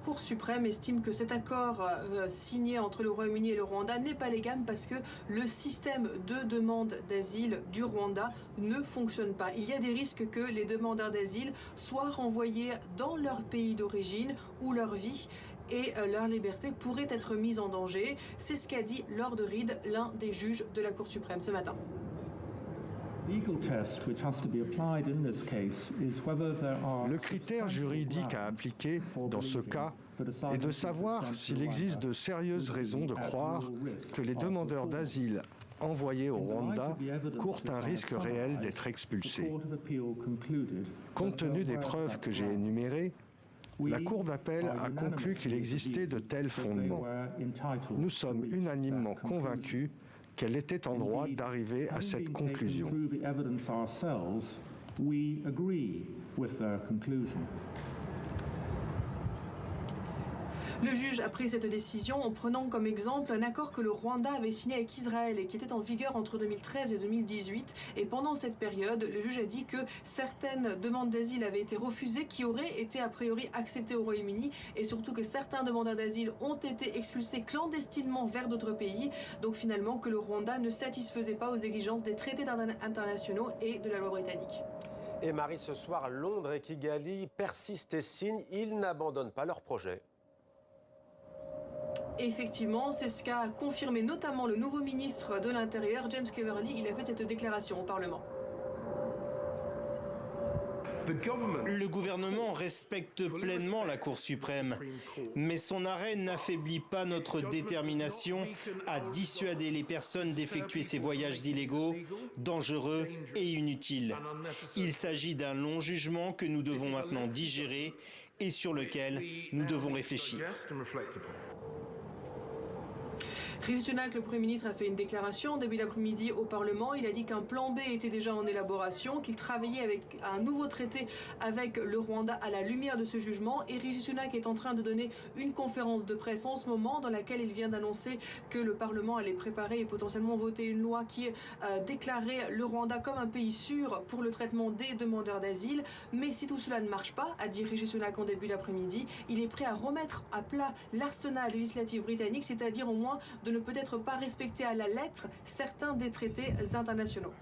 Cour suprême estime que cet accord signé entre le Royaume-Uni et le Rwanda n'est pas légal parce que le système de demande d'asile du Rwanda ne fonctionne pas. Il y a des risques que les demandeurs d'asile soient renvoyés dans leur pays d'origine où leur vie et leur liberté pourraient être mises en danger. C'est ce qu'a dit Lord Reed, l'un des juges de la Cour suprême ce matin. Le critère juridique à appliquer dans ce cas est de savoir s'il existe de sérieuses raisons de croire que les demandeurs d'asile envoyés au Rwanda courent un risque réel d'être expulsés. Compte tenu des preuves que j'ai énumérées, la Cour d'appel a conclu qu'il existait de tels fondements. Nous sommes unanimement convaincus qu'elle était en droit d'arriver à cette conclusion. Le juge a pris cette décision en prenant comme exemple un accord que le Rwanda avait signé avec Israël et qui était en vigueur entre 2013 et 2018. Et pendant cette période, le juge a dit que certaines demandes d'asile avaient été refusées qui auraient été a priori acceptées au Royaume-Uni et surtout que certains demandeurs d'asile ont été expulsés clandestinement vers d'autres pays. Donc finalement que le Rwanda ne satisfaisait pas aux exigences des traités internationaux et de la loi britannique. Et Marie, ce soir, Londres et Kigali persistent et signent. Ils n'abandonnent pas leur projet. Effectivement, c'est ce qu'a confirmé notamment le nouveau ministre de l'Intérieur, James Cleverly. Il a fait cette déclaration au Parlement. Le gouvernement respecte pleinement la Cour suprême, mais son arrêt n'affaiblit pas notre détermination à dissuader les personnes d'effectuer ces voyages illégaux, dangereux et inutiles. Il s'agit d'un long jugement que nous devons maintenant digérer et sur lequel nous devons réfléchir. Rishi Sunak, le Premier ministre, a fait une déclaration en début d'après-midi au Parlement. Il a dit qu'un plan B était déjà en élaboration, qu'il travaillait avec un nouveau traité avec le Rwanda à la lumière de ce jugement. Et Rishi Sunak est en train de donner une conférence de presse en ce moment dans laquelle il vient d'annoncer que le Parlement allait préparer et potentiellement voter une loi qui déclarait le Rwanda comme un pays sûr pour le traitement des demandeurs d'asile. Mais si tout cela ne marche pas, a dit Rishi Sunak en début d'après-midi, il est prêt à remettre à plat l'arsenal législatif britannique, c'est-à-dire au moins de ne peut-être pas respecter à la lettre certains des traités internationaux.